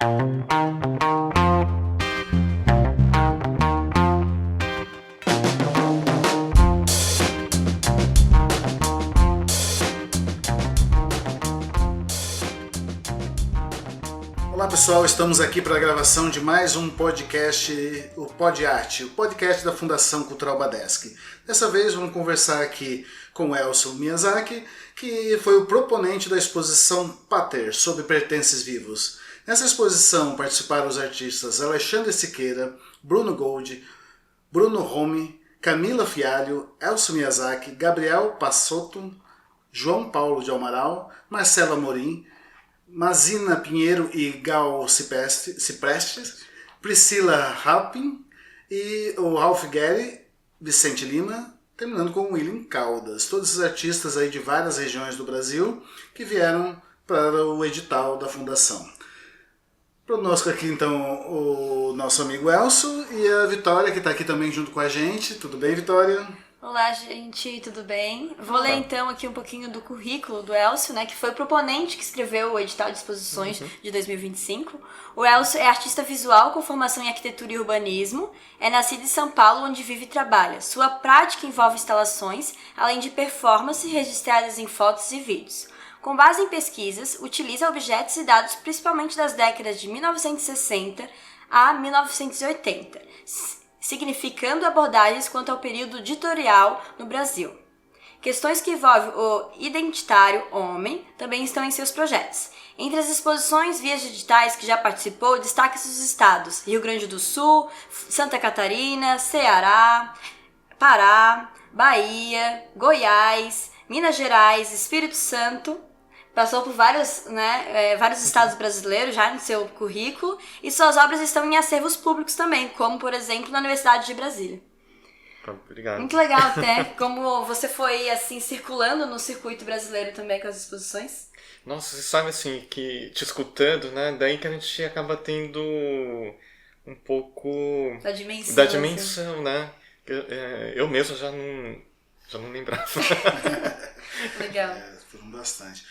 Olá pessoal, estamos aqui para a gravação de mais um podcast, o Pod Arte, o podcast da Fundação Cultural Badeschi. Dessa vez vamos conversar aqui com o Elcio Miyazaki, que foi o proponente da exposição Pater, sobre pertences vivos. Nessa exposição participaram os artistas Alexandre Siqueira, Bruno Gold, Bruno Romme, Camila Fialho, Elcio Miyazaki, Gabriel Passotto, João Paulo de Amaral, Marcelo Amorim, Mazina Pinheiro e Gal Ciprestes, Priscila Halpin e o Ralph Guerri, Vicente Lima, terminando com o William Caldas. Todos esses artistas aí de várias regiões do Brasil que vieram para o edital da Fundação. Conosco aqui então o nosso amigo Elcio e a Vitória, que está aqui também junto com a gente. Tudo bem, Vitória? Olá, gente, tudo bem? Vou ler então aqui um pouquinho do currículo do Elcio, né, que foi o proponente que escreveu o edital de exposições de 2025. O Elcio é artista visual com formação em arquitetura e urbanismo, é nascido em São Paulo, onde vive e trabalha. Sua prática envolve instalações, além de performances registradas em fotos e vídeos. Com base em pesquisas, utiliza objetos e dados principalmente das décadas de 1960 a 1980, significando abordagens quanto ao período ditatorial no Brasil. Questões que envolvem o identitário homem também estão em seus projetos. Entre as exposições via digitais que já participou, destaca-se os estados Rio Grande do Sul, Santa Catarina, Ceará, Pará, Bahia, Goiás, Minas Gerais, Espírito Santo. Passou por vários estados brasileiros já no seu currículo, e suas obras estão em acervos públicos também, como, por exemplo, na Universidade de Brasília. Obrigado. Muito legal até, como você foi assim circulando no circuito brasileiro também com as exposições. Nossa, você sabe assim, que te escutando, né, daí que a gente acaba tendo um pouco Da dimensão, assim. Né? Eu mesmo já não lembrava. Legal. Foram bastante.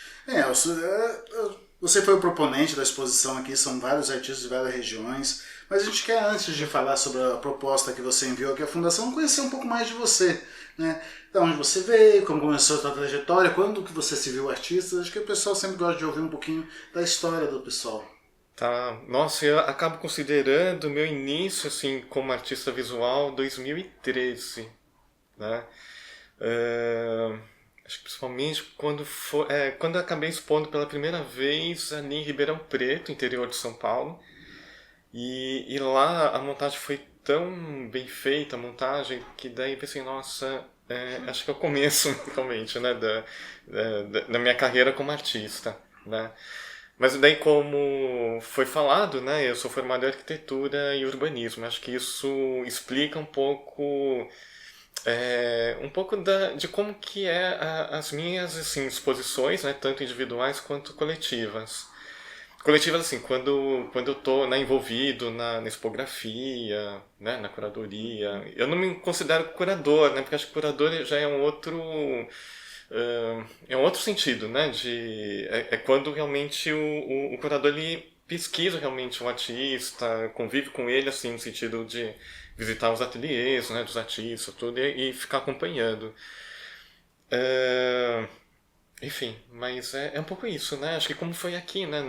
Você foi o proponente da exposição aqui, são vários artistas de várias regiões, mas a gente quer, antes de falar sobre a proposta que você enviou aqui à Fundação, conhecer um pouco mais de você, né? De onde você veio, como começou a sua trajetória, quando que você se viu artista. Acho que o pessoal sempre gosta de ouvir um pouquinho da história do pessoal. Tá. Nossa, eu acabo considerando o meu início assim, como artista visual 2013, né? Acho que principalmente quando eu acabei expondo pela primeira vez ali em Ribeirão Preto, interior de São Paulo. E lá a montagem foi tão bem feita, a montagem, que daí pensei, nossa, acho que é o começo realmente, né, da minha carreira como artista, né. Mas daí, como foi falado, né, eu sou formado em arquitetura e urbanismo. Acho que isso explica um pouco de como que as minhas assim, exposições, né, tanto individuais quanto coletivas. Coletivas, assim, quando eu estou, né, envolvido na expografia, né, na curadoria. Eu não me considero curador, né, porque acho que curador já é um outro sentido, né, quando realmente o curador ele pesquisa realmente o artista, convive com ele, assim, no sentido de visitar os ateliês, né, dos artistas, tudo, e ficar acompanhando. Enfim, mas é um pouco isso, né? Acho que como foi aqui, né,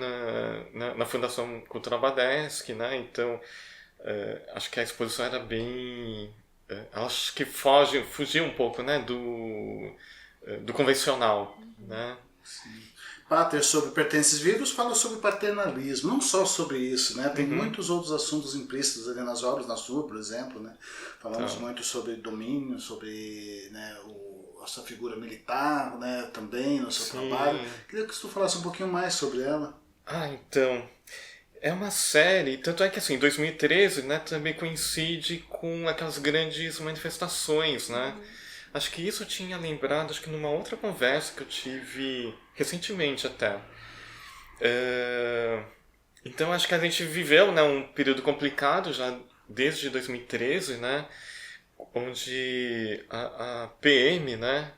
na Fundação Cultural Badeschi, né? Então, acho que a exposição era bem... acho que fugia um pouco, né, do convencional, né? Sim. Pater, sobre pertences vivos, fala sobre paternalismo, não só sobre isso, né? Tem muitos outros assuntos implícitos ali nas obras, na sua, por exemplo, né? Falamos muito sobre domínio, sobre, né, a sua figura militar, né, também no seu trabalho. Queria que você falasse um pouquinho mais sobre ela. Então, é uma série, tanto é que assim, 2013, né, também coincide com aquelas grandes manifestações, né? Acho que isso eu tinha lembrado, acho que numa outra conversa que eu tive recentemente até. Então acho que a gente viveu, né, um período complicado já desde 2013, né, onde a PM, né,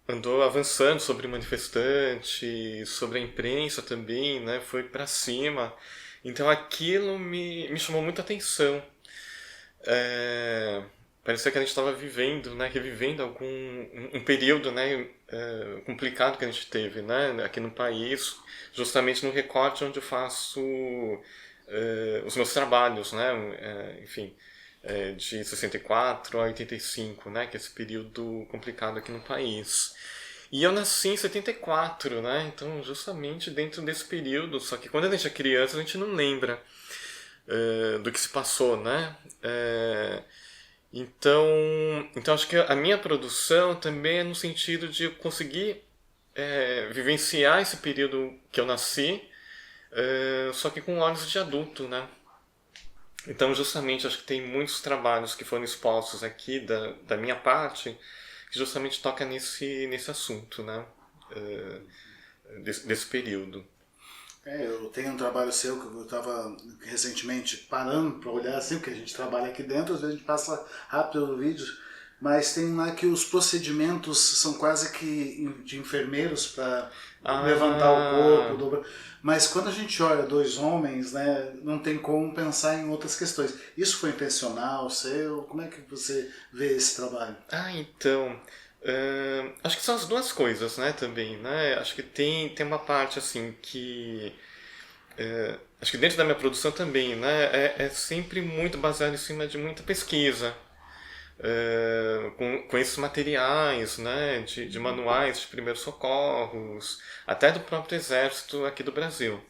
andou avançando sobre manifestantes, sobre a imprensa também, né? Foi para cima. Então aquilo me chamou muita atenção. Parecia que a gente estava vivendo, né? Revivendo um período, né? Complicado que a gente teve, né? Aqui no país, justamente no recorte onde eu faço os meus trabalhos, né? Enfim, de 64 a 85, né? Que é esse período complicado aqui no país. E eu nasci em 74, né? Então, justamente dentro desse período, só que quando a gente é criança, a gente não lembra do que se passou, né? Então acho que a minha produção também é no sentido de eu conseguir vivenciar esse período que eu nasci, só que com olhos de adulto, né? Então, justamente, acho que tem muitos trabalhos que foram expostos aqui da minha parte que justamente toca nesse assunto, né? Desse período. Eu tenho um trabalho seu que eu estava recentemente parando para olhar assim, porque a gente trabalha aqui dentro, às vezes a gente passa rápido no vídeo, mas tem lá que os procedimentos são quase que de enfermeiros para levantar o corpo, dobrar. Mas quando a gente olha dois homens, né, não tem como pensar em outras questões. Isso foi intencional, seu? Como é que você vê esse trabalho? Então, acho que são as duas coisas, né, também, né? Acho que tem uma parte, assim, que... acho que dentro da minha produção também, né, é sempre muito baseado em cima de muita pesquisa, com esses materiais, né, de manuais de primeiros socorros, até do próprio exército aqui do Brasil.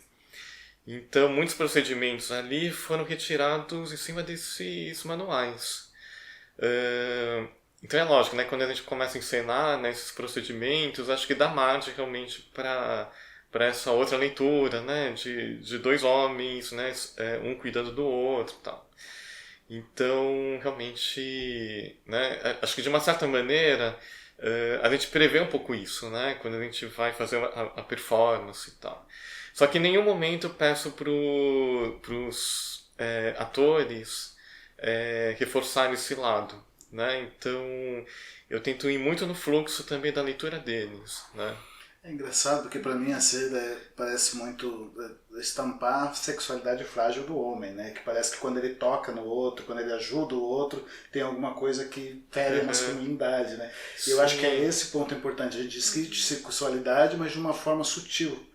Então, muitos procedimentos ali foram retirados em cima desses manuais. Então é lógico, né, quando a gente começa a encenar, né, esses procedimentos, acho que dá margem realmente para essa outra leitura, né, de dois homens, né, um cuidando do outro e tal. Então, realmente, né, acho que de uma certa maneira a gente prevê um pouco isso, né, quando a gente vai fazer a performance e tal. Só que em nenhum momento eu peço pros atores reforçarem esse lado, né, então eu tento ir muito no fluxo também da leitura deles, né. É engraçado porque para mim a seda parece muito estampar a sexualidade frágil do homem, né? Que parece que quando ele toca no outro, quando ele ajuda o outro, tem alguma coisa que fere a masculinidade, né? E eu acho que é esse ponto importante. A gente discute sexualidade, mas de uma forma sutil.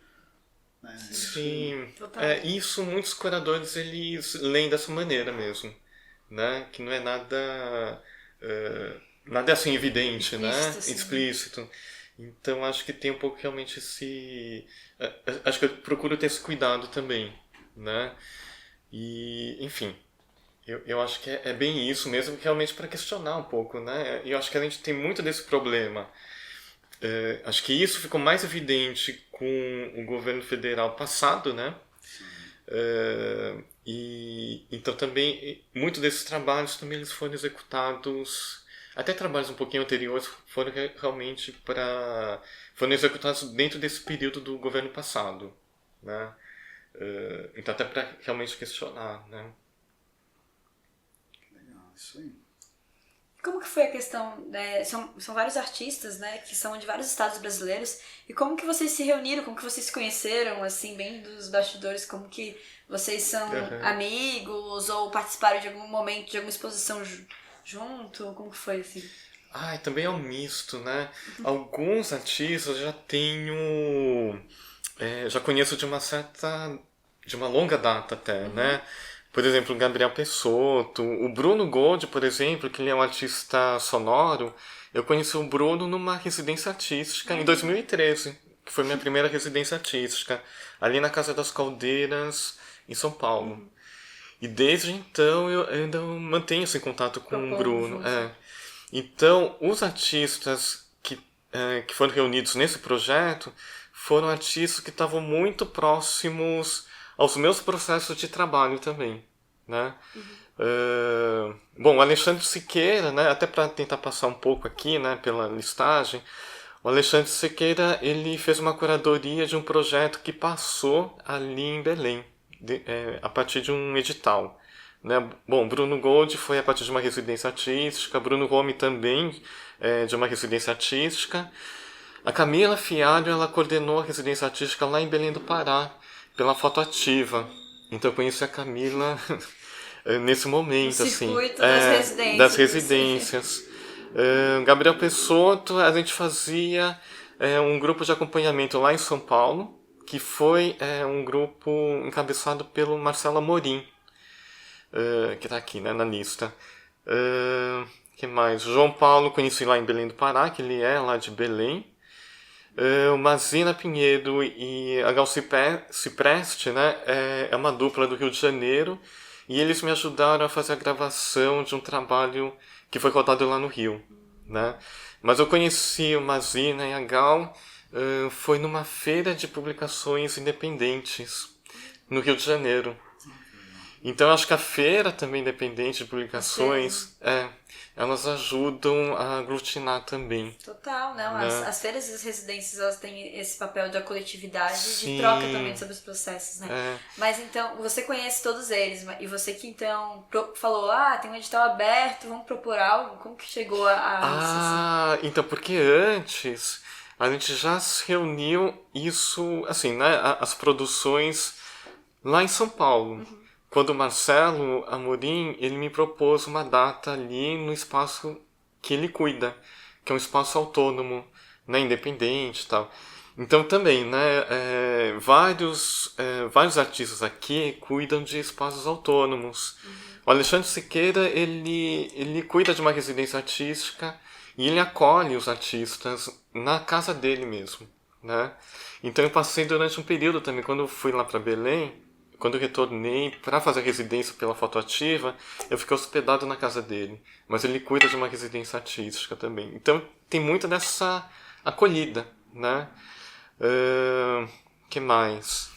Né? Sim, isso muitos curadores eles leem dessa maneira mesmo, né? Que não é nada assim evidente, explícito, né? Sim. Explícito. Então acho que tem um pouco realmente esse... Acho que eu procuro ter esse cuidado também, né? E, enfim, eu acho que é bem isso mesmo, realmente para questionar um pouco, né? E eu acho que a gente tem muito desse problema. Acho que isso ficou mais evidente com o governo federal passado, né? E então também, muito desses trabalhos também eles foram executados... Até trabalhos um pouquinho anteriores foram realmente foram executados dentro desse período do governo passado, né? Então até para realmente questionar, né? Legal, isso aí. Como que foi a questão, né? São vários artistas, né, que são de vários estados brasileiros, e como que vocês se reuniram, como que vocês se conheceram, assim, bem dos bastidores, como que vocês são amigos, ou participaram de algum momento, de alguma exposição junto, como que foi, assim? Também é um misto, né? Alguns artistas já tenho... já conheço de uma longa data até, né? Por exemplo, o Gabriel Pessotto, o Bruno Gold, por exemplo, que ele é um artista sonoro, eu conheci o Bruno numa residência artística em 2013, que foi minha primeira residência artística, ali na Casa das Caldeiras, em São Paulo. E desde então eu ainda mantenho esse contato com o Bruno. Então, os artistas que foram reunidos nesse projeto foram artistas que estavam muito próximos aos meus processos de trabalho também, né? Bom, o Alexandre Siqueira, né, até para tentar passar um pouco aqui, né, pela listagem, o Alexandre Siqueira ele fez uma curadoria de um projeto que passou ali em Belém, a partir de um edital, né? Bom, Bruno Gold foi a partir de uma residência artística, Bruno Rome também de uma residência artística, A Camila Fialho, ela coordenou a residência artística lá em Belém do Pará, pela Fotoativa. Então eu conheci a Camila nesse momento, no circuito das residências. Das residências. Gabriel Pessotto, a gente fazia um grupo de acompanhamento lá em São Paulo, que foi um grupo encabeçado pelo Marcelo Amorim, que está aqui, né, na lista. Que mais? João Paulo conheci lá em Belém do Pará, que ele é lá de Belém. O Mazina Pinheiro e a Gal Cipreste, né, é uma dupla do Rio de Janeiro, e eles me ajudaram a fazer a gravação de um trabalho que foi rodado lá no Rio, né? Mas eu conheci o Mazina e a Gal foi numa feira de publicações independentes no Rio de Janeiro. Então, acho que a feira também independente de publicações, elas ajudam a aglutinar também. Total, não. Né? As feiras e as residências, elas têm esse papel da coletividade, Sim. de troca também sobre os processos, né? Mas então, você conhece todos eles, e você que então falou, tem um edital aberto, vamos propor algo, como que chegou a isso? Então, porque antes a gente já se reuniu isso, assim, né, as produções lá em São Paulo. Uhum. Quando o Marcelo Amorim, ele me propôs uma data ali no espaço que ele cuida, que é um espaço autônomo, né, independente e tal. Então também, né, vários artistas aqui cuidam de espaços autônomos. Uhum. O Alexandre Siqueira, ele cuida de uma residência artística e ele acolhe os artistas na casa dele mesmo, né? Então eu passei durante um período também, quando eu fui lá para Belém, quando eu retornei para fazer a residência pela Fotoativa, eu fiquei hospedado na casa dele. Mas ele cuida de uma residência artística também. Então tem muito dessa acolhida, né? Que mais?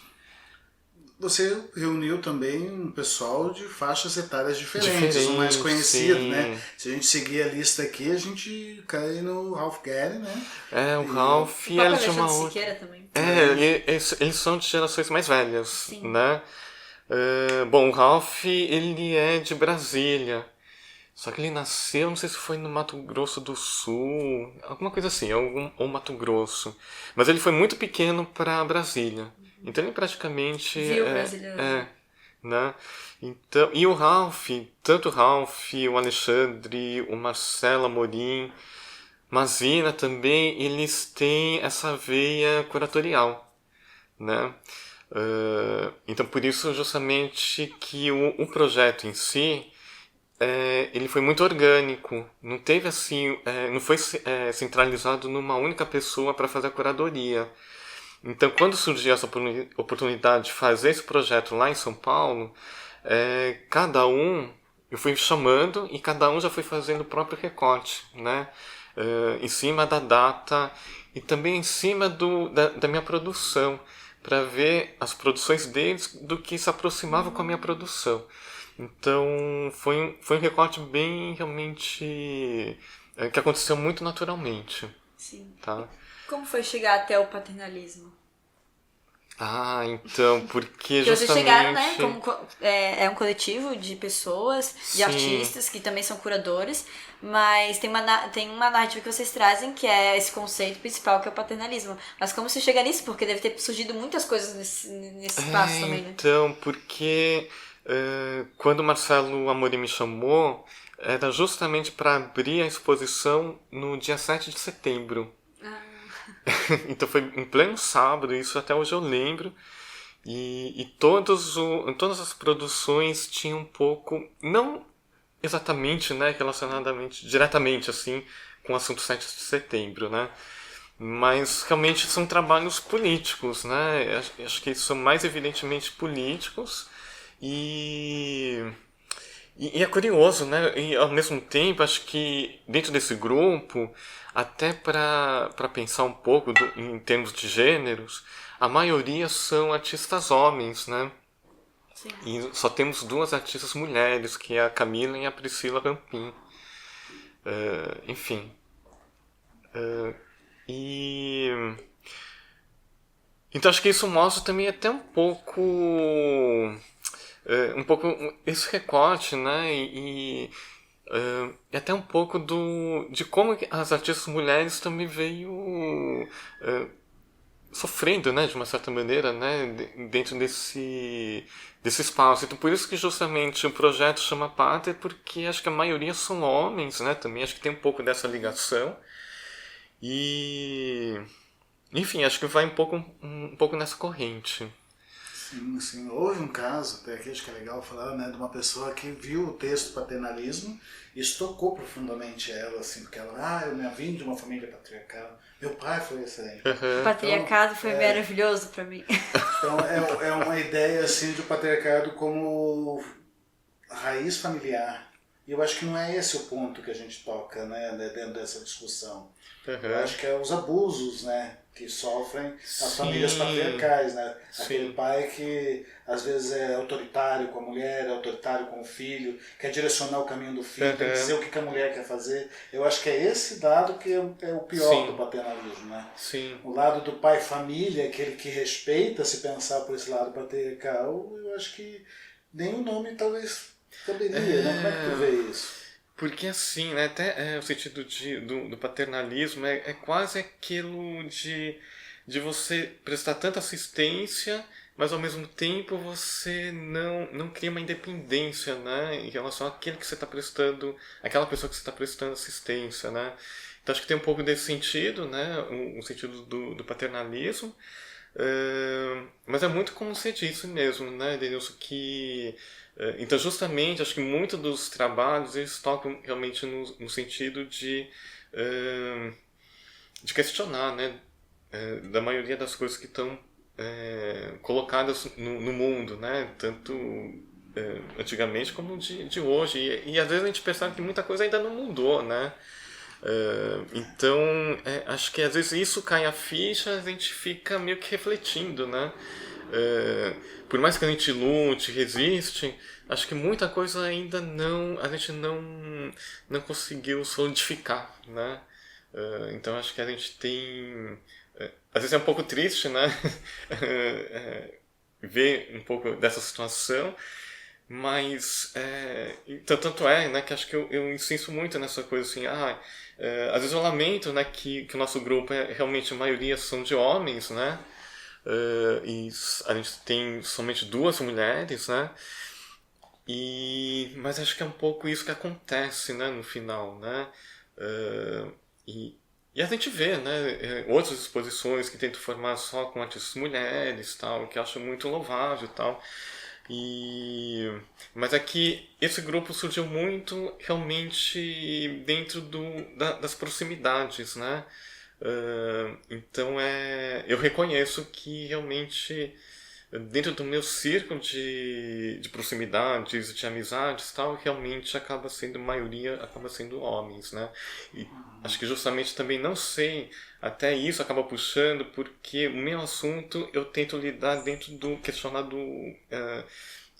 Você reuniu também um pessoal de faixas etárias diferentes, o mais conhecido, sim, né? Se a gente seguir a lista aqui, a gente cai no Ralph Gary, né? O Ralph e ele de uma outra. Siqueira também. Eles são de gerações mais velhas, sim, né? Bom, o Ralph, ele é de Brasília. Só que ele nasceu, não sei se foi no Mato Grosso do Sul, alguma coisa assim, ou Mato Grosso. Mas ele foi muito pequeno para Brasília. Então ele praticamente viu brasileiro. Né? Então, e o Ralph, tanto o Ralph, o Alexandre, o Marcelo Amorim, Mazina também, eles têm essa veia curatorial, né? Então por isso justamente que o projeto em si ele foi muito orgânico, não teve assim, não foi centralizado numa única pessoa para fazer a curadoria. Então, quando surgiu essa oportunidade de fazer esse projeto lá em São Paulo, cada um, eu fui chamando e cada um já foi fazendo o próprio recorte, né? Em cima da data e também em cima da minha produção, para ver as produções deles do que se aproximava com a minha produção. Então, foi um recorte bem, realmente, que aconteceu muito naturalmente. Sim. Tá? Como foi chegar até o paternalismo? Então, porque justamente... vocês chegaram, né, é um coletivo de pessoas, de Sim. artistas, que também são curadores, mas tem uma narrativa que vocês trazem, que é esse conceito principal, que é o paternalismo. Mas como você chega nisso? Porque deve ter surgido muitas coisas nesse espaço também, né? Então, porque quando o Marcelo Amorim me chamou, era justamente para abrir a exposição no dia 7 de setembro. Então foi em pleno sábado, isso até hoje eu lembro, e todas as produções tinham um pouco, não exatamente, né, diretamente assim, com o assunto 7 de setembro, né, mas realmente são trabalhos políticos, né, acho que são mais evidentemente políticos, e é curioso, né? E ao mesmo tempo, acho que dentro desse grupo, até para pensar um pouco em termos de gêneros, a maioria são artistas homens, né? Sim. E só temos 2 artistas mulheres, que é a Camila e a Priscila Rampin. Enfim. Então acho que isso mostra também até um pouco esse recorte, né? E e até um pouco de como as artistas mulheres também veio sofrendo, né, de uma certa maneira, né, dentro desse espaço. Então, por isso que justamente o projeto chama Pátria, porque acho que a maioria são homens, né, também acho que tem um pouco dessa ligação. E, enfim, acho que vai um pouco nessa corrente. Sim, sim. Houve um caso, até aqui acho que é legal falar, né, de uma pessoa que viu o texto Paternalismo e isso tocou profundamente ela, assim, porque ela, eu vim de uma família patriarcal, meu pai foi excelente. O patriarcado foi maravilhoso para mim. Então é uma ideia, assim, do patriarcado como raiz familiar. E eu acho que não é esse o ponto que a gente toca, né, dentro dessa discussão. Eu acho que é os abusos, né, que sofrem as famílias patriarcais, né? Aquele pai que às vezes é autoritário com a mulher, é autoritário com o filho, quer direcionar o caminho do filho, quer dizer o que a mulher quer fazer. Eu acho que é esse dado que é o pior do paternalismo, né? Sim. O lado do pai família, aquele que respeita, se pensar por esse lado patriarcal, eu acho que nem o nome talvez caberia, né? Como é que tu vê isso? Porque assim, né, até o sentido do paternalismo é quase aquilo de você prestar tanta assistência, mas ao mesmo tempo você não cria uma independência, né, em relação àquele que você está prestando, aquela pessoa que você está prestando assistência, né. Então acho que tem um pouco desse sentido, né, o sentido do paternalismo, mas é muito como você disse mesmo, né, Denilson, que então justamente acho que muitos dos trabalhos eles tocam realmente no sentido de questionar, né, da maioria das coisas que estão colocadas no mundo, né, tanto antigamente como de hoje, e às vezes a gente percebe que muita coisa ainda não mudou, né. Então acho que às vezes isso cai a ficha, a gente fica meio que refletindo, né. Por mais que a gente lute, resiste, acho que muita coisa ainda a gente não conseguiu solidificar, né? Então acho que a gente tem, às vezes é um pouco triste, né? Ver um pouco dessa situação, mas então, tanto é, né, que acho que eu insisto muito nessa coisa assim, às vezes eu lamento, né, que o nosso grupo realmente a maioria são de homens, né? E a gente tem somente 2 mulheres, né? Mas acho que é um pouco isso que acontece, né, no final, né? E a gente vê, né, outras exposições que tentam formar só com artistas mulheres, tal, que eu acho muito louvável, tal. Mas aqui esse grupo surgiu muito realmente dentro das proximidades, né? Então eu reconheço que realmente dentro do meu círculo de proximidades, de amizades, tal, realmente acaba sendo a maioria acaba sendo homens, né? E acho que justamente também não sei, até isso acaba puxando, porque o meu assunto eu tento lidar dentro do questionado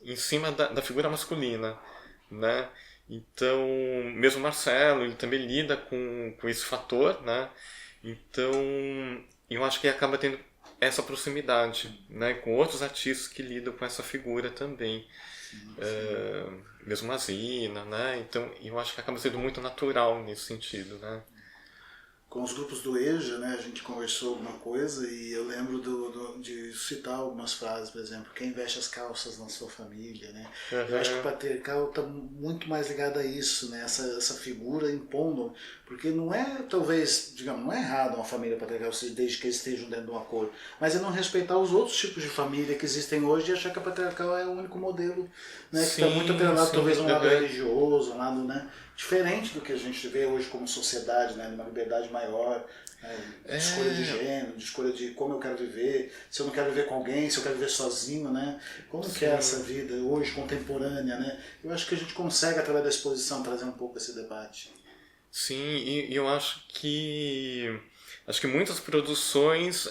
em cima da figura masculina, né? Então, mesmo Marcelo, ele também lida com esse fator, né? Então, eu acho que acaba tendo essa proximidade, né, com outros artistas que lidam com essa figura também. Sim. Mesmo a Zina, né? Então, eu acho que acaba sendo muito natural nesse sentido, né? Com os grupos do EJA, né, a gente conversou alguma coisa e eu lembro de citar algumas frases, por exemplo, quem veste as calças na sua família, né? Eu acho que o patriarcal está muito mais ligado a isso, né? Essa figura impondo, porque não é, talvez, digamos, não é errado uma família patriarcal desde que eles estejam dentro de um acordo, mas é não respeitar os outros tipos de família que existem hoje e achar que a patriarcal é o único modelo, né? Que está muito atrelado talvez a um lado religioso, um lado, né, diferente do que a gente vê hoje como sociedade, né, de uma liberdade maior, né, de escolha de gênero, de escolha de como eu quero viver, se eu não quero viver com alguém, se eu quero viver sozinho, né, como que é essa vida hoje contemporânea, né? Eu acho que a gente consegue através da exposição trazer um pouco esse debate. Sim, e eu acho que muitas produções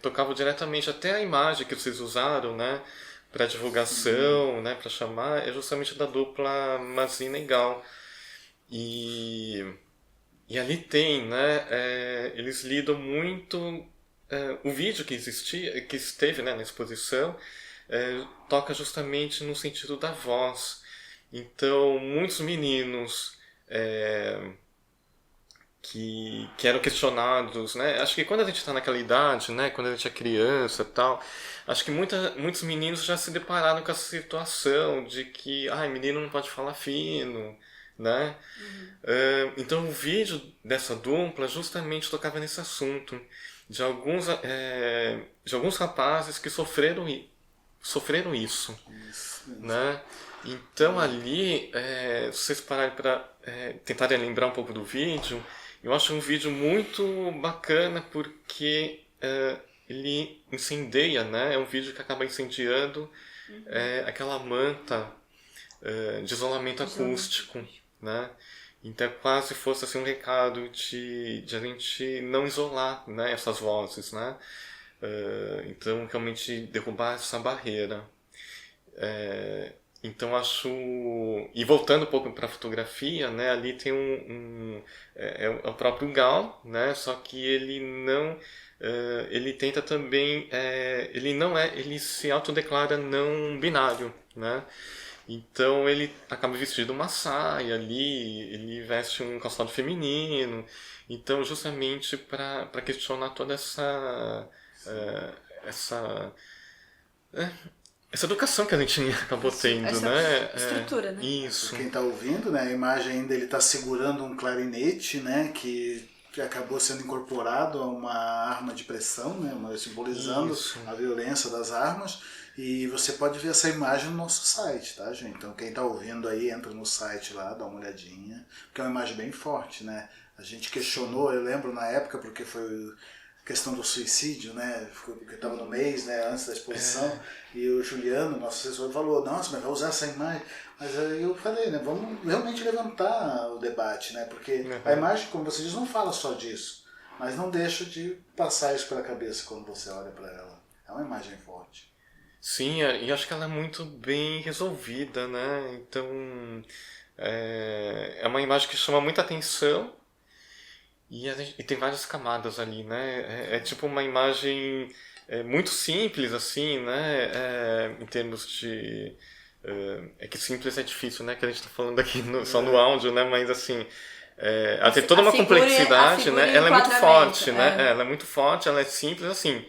tocavam diretamente até a imagem que vocês usaram, né, para divulgação, né, para chamar, é justamente da dupla Mazina e Gal. E ali tem, né, eles lidam muito, o vídeo que esteve, né, na exposição, toca justamente no sentido da voz. Então, muitos meninos que eram questionados, né? Acho que quando a gente está naquela idade, né? Quando a gente é criança e tal, acho que muitos meninos já se depararam com essa situação de que, menino não pode falar fino, né? Então o vídeo dessa dupla justamente tocava nesse assunto de alguns rapazes que sofreram isso, né? Então ali, se vocês pararem para tentarem lembrar um pouco do vídeo, eu acho um vídeo muito bacana porque ele incendeia, né? É um vídeo que acaba incendiando aquela manta de isolamento acústico, né? Então é quase fosse assim um recado de a gente não isolar, né, essas vozes, né? Então realmente derrubar essa barreira. Então acho... E voltando um pouco para a fotografia, né, ali tem é o próprio Gal, né, só que ele não... ele tenta também... ele se autodeclara não binário, né? Então ele acaba vestindo uma saia ali, ele veste um calçado feminino. Então justamente para questionar toda essa educação que a gente acabou tendo, essa né? estrutura, né? Isso. Quem está ouvindo, né, a imagem ainda ele está segurando um clarinete, né, que acabou sendo incorporado a uma arma de pressão, né, simbolizando a violência das armas. E você pode ver essa imagem no nosso site, tá, gente? Então quem está ouvindo aí, entra no site lá, dá uma olhadinha, porque é uma imagem bem forte, né? A gente questionou, eu lembro na época, porque foi a questão do suicídio, né? Porque estava no mês, né, antes da exposição, e o Juliano, nosso assessor, falou, nossa, mas vai usar essa imagem? Mas aí eu falei, né, vamos realmente levantar o debate, né? Porque a imagem, como você diz, não fala só disso, mas não deixa de passar isso pela cabeça quando você olha para ela. É uma imagem forte. Sim, e acho que ela é muito bem resolvida, né? Então, é uma imagem que chama muita atenção e tem várias camadas ali, né? É tipo uma imagem muito simples, assim, né? Em termos de... É que simples é difícil, né? Que a gente está falando aqui só no áudio, né? Mas, assim... ela tem toda uma complexidade, né? Ela é muito forte, né? Ela é muito forte, ela é simples, assim...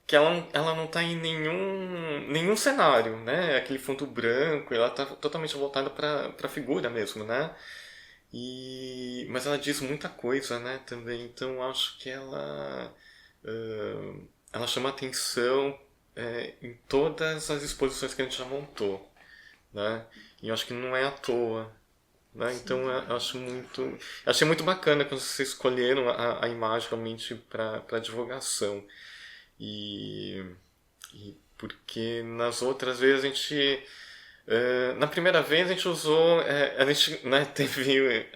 que ela não está em nenhum cenário, né? Aquele fundo branco, ela está totalmente voltada para a figura mesmo, né? Mas ela diz muita coisa, né? Também, então acho que ela chama atenção em todas as exposições que a gente já montou, né? E eu acho que não é à toa, né? Então eu achei muito bacana quando vocês escolheram a imagem realmente para divulgação. E porque nas outras vezes a gente... na primeira vez a gente usou... a gente, né, teve...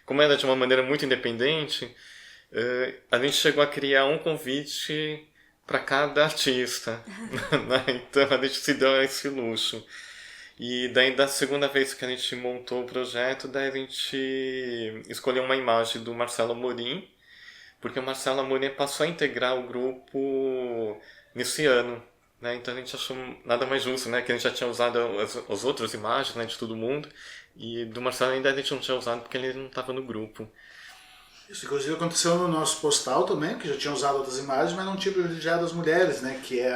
como era de uma maneira muito independente, a gente chegou a criar um convite para cada artista. Né? Então a gente se deu esse luxo. E daí da segunda vez que a gente montou o projeto, daí a gente escolheu uma imagem do Marcelo Amorim, porque o Marcelo Amorim passou a integrar o grupo nesse ano, né? Então a gente achou nada mais justo, né? Que a gente já tinha usado as outras imagens, né, de todo mundo, e do Marcelo ainda a gente não tinha usado porque ele não estava no grupo. Isso, inclusive, aconteceu no nosso postal também, que já tinha usado outras imagens, mas não tinha privilegiado as mulheres, né? Que é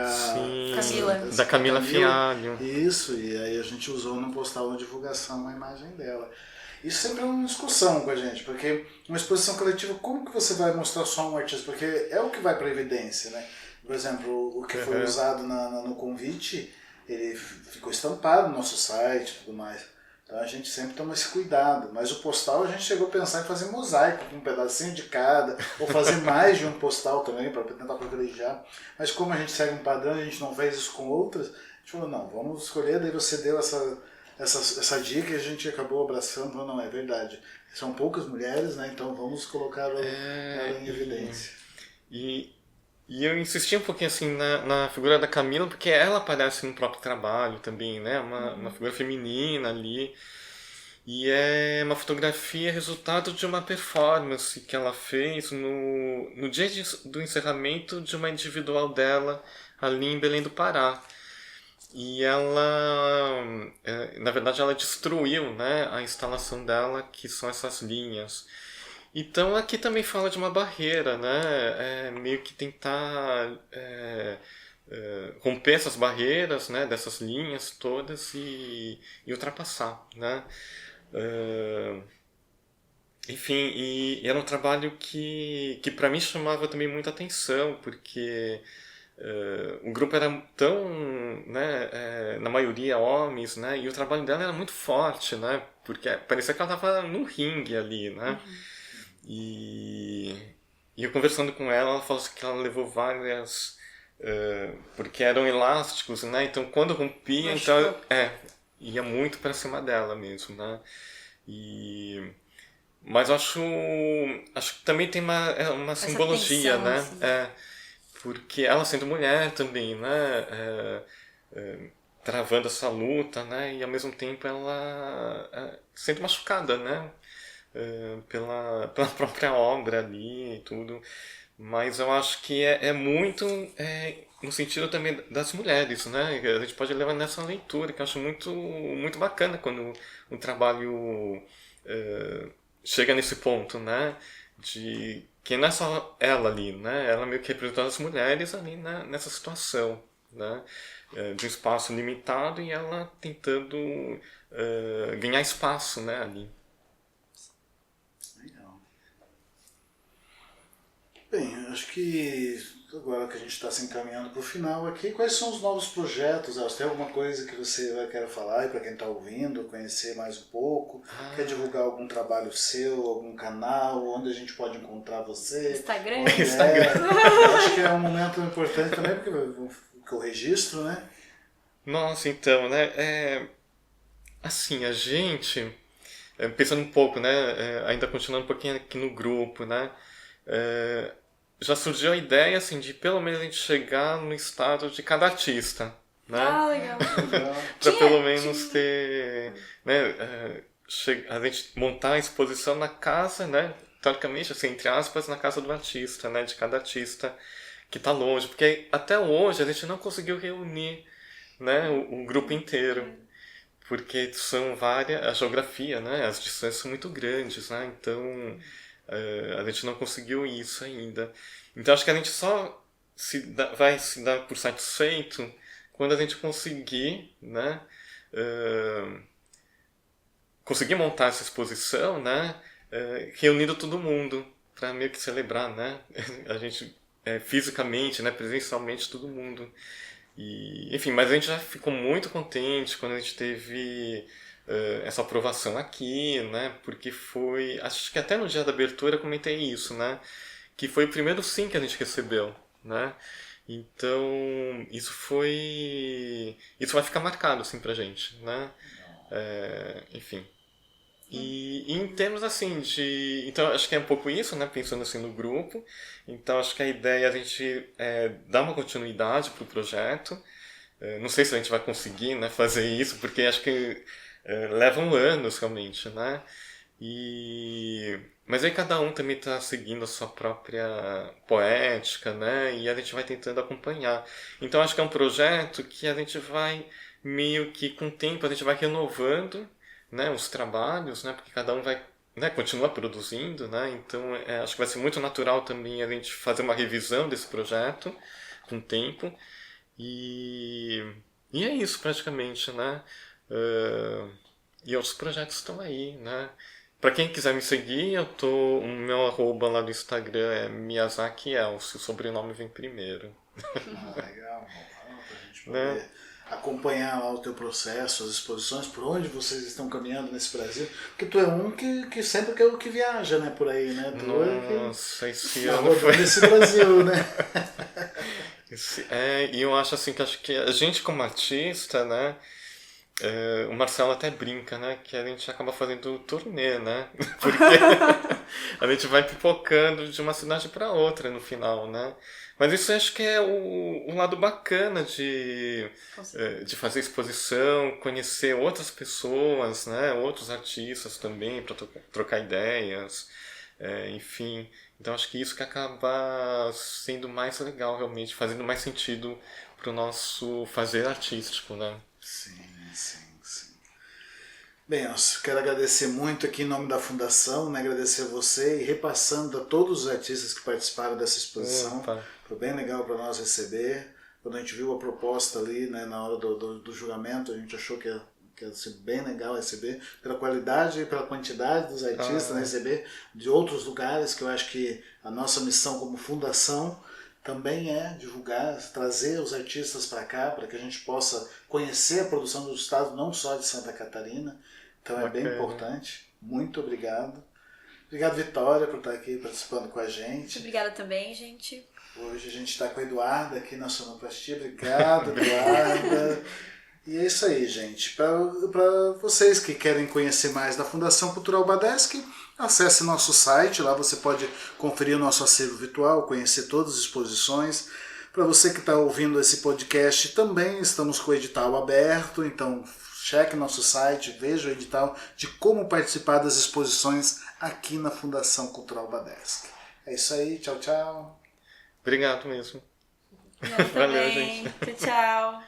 da Camila Fialho. Isso, e aí a gente usou no postal na divulgação a imagem dela. Isso sempre é uma discussão com a gente, porque uma exposição coletiva, como que você vai mostrar só um artista? Porque é o que vai para evidência, né? Por exemplo, o que foi usado no convite, ele ficou estampado no nosso site e tudo mais. Então a gente sempre toma esse cuidado. Mas o postal a gente chegou a pensar em fazer mosaico, com um pedacinho de cada, ou fazer mais de um postal também, para tentar privilegiar. Mas como a gente segue um padrão e a gente não fez isso com outras, a gente falou, não, vamos escolher, daí você deu essa dica e a gente acabou abraçando, não, é verdade. São poucas mulheres, né? Então vamos colocar ela em evidência. E eu insisti um pouquinho assim na figura da Camila, porque ela aparece no próprio trabalho também, né? Uma figura feminina ali. E é uma fotografia resultado de uma performance que ela fez no dia do encerramento de uma individual dela ali em Belém do Pará. E ela, na verdade, ela destruiu, né, a instalação dela, que são essas linhas. Então aqui também fala de uma barreira, né, meio que tentar romper essas barreiras, né, dessas linhas todas e ultrapassar, né. É, enfim, e era um trabalho que para mim chamava também muita atenção, porque o grupo era tão, né, na maioria homens, né, e o trabalho dela era muito forte, né, porque parecia que ela estava num ringue ali, né, e, e eu conversando com ela, ela falou assim que ela levou várias, porque eram elásticos, né, então quando rompia, então, ia muito para cima dela mesmo, né, e... Mas eu acho que também tem uma simbologia, tensão, né? assim. Porque ela sendo mulher também, né? Travando essa luta, né? E ao mesmo tempo ela sendo machucada, né? Pela própria obra ali e tudo. Mas eu acho que é muito no sentido também das mulheres, né? A gente pode levar nessa leitura, que eu acho muito bacana quando um trabalho chega nesse ponto, né? De que não é só ela ali, né? Ela meio que representa as mulheres ali nessa situação, né? De um espaço limitado e ela tentando ganhar espaço, né? Ali. Legal. Bem, acho que agora que a gente está se encaminhando para o final aqui, quais são os novos projetos, Elcio? Tem alguma coisa que você quer falar e para quem está ouvindo, conhecer mais um pouco? Quer divulgar algum trabalho seu, algum canal, onde a gente pode encontrar você? Instagram? Eu acho que é um momento importante também, porque o registro, né? Nossa, então, né? Assim, a gente, pensando um pouco, né? Ainda continuando um pouquinho aqui no grupo, né? Já surgiu a ideia, assim, de pelo menos a gente chegar no estado de cada artista, né? Ah, legal. Para pelo menos ter, né? A gente montar a exposição na casa, né? Teoricamente, assim, entre aspas, na casa do artista, né? De cada artista que está longe, porque até hoje a gente não conseguiu reunir, né? O grupo inteiro, porque são várias, a geografia, né? As distâncias são muito grandes, né? Então a gente não conseguiu isso ainda. Então acho que a gente só vai se dar por satisfeito quando a gente conseguir, né? Conseguir montar essa exposição, né? Reunindo todo mundo para meio que celebrar, né? A gente fisicamente, né? Presencialmente todo mundo. E, enfim, mas a gente já ficou muito contente quando a gente teve essa aprovação aqui, né? Porque foi, acho que até no dia da abertura eu comentei isso, né? Que foi o primeiro sim que a gente recebeu, né? Então, isso vai ficar marcado, assim, pra gente, né? Enfim. E em termos, assim, então, acho que é um pouco isso, né? Pensando, assim, no grupo. Então, acho que a ideia é a gente dar uma continuidade pro projeto. Não sei se a gente vai conseguir, né, fazer isso, porque acho que levam anos, realmente, né? Mas aí cada um também está seguindo a sua própria poética, né? E a gente vai tentando acompanhar. Então acho que é um projeto que a gente vai meio que com o tempo a gente vai renovando, né, os trabalhos, né? Porque cada um vai, né, continua produzindo, né? Então acho que vai ser muito natural também a gente fazer uma revisão desse projeto com o tempo. E é isso praticamente, né? E outros projetos estão aí, né? Pra quem quiser me seguir, o meu arroba lá do Instagram é Miyazaki Elcio, o sobrenome vem primeiro. Legal, pra gente poder acompanhar lá o teu processo, as exposições, por onde vocês estão caminhando nesse Brasil, porque tu é um que sempre que é o que viaja, né, por aí, né? Nossa, esse ano foi... nesse Brasil, né? E eu acho assim, que a gente como artista, né, o Marcelo até brinca, né? Que a gente acaba fazendo turnê, né? Porque a gente vai pipocando de uma cidade para outra no final, né? Mas isso eu acho que é o lado bacana de fazer exposição, conhecer outras pessoas, né? Outros artistas também, para trocar ideias, enfim. Então acho que isso que acaba sendo mais legal realmente, fazendo mais sentido pro nosso fazer artístico, né? Sim. Bem, eu quero agradecer muito aqui em nome da Fundação, né? Agradecer a você e repassando a todos os artistas que participaram dessa exposição. Opa. Foi bem legal para nós receber. Quando a gente viu a proposta ali, né, na hora do julgamento, a gente achou que ia ser bem legal receber, pela qualidade e pela quantidade dos artistas, né, receber de outros lugares, que eu acho que a nossa missão como fundação também é divulgar, trazer os artistas para cá, para que a gente possa conhecer a produção do estado, não só de Santa Catarina. Então é bem importante. Muito obrigado. Obrigado, Vitória, por estar aqui participando com a gente. Obrigada também, gente. Hoje a gente está com a Eduarda aqui na sonoplastia. Obrigado, Eduarda. E é isso aí, gente. Para vocês que querem conhecer mais da Fundação Cultural Badesc, acesse nosso site. Lá você pode conferir o nosso acervo virtual, conhecer todas as exposições. Para você que está ouvindo esse podcast, também estamos com o edital aberto, então cheque nosso site, veja o edital de como participar das exposições aqui na Fundação Cultural Badesc. É isso aí, tchau, tchau. Obrigado mesmo. Valeu, gente. Tchau.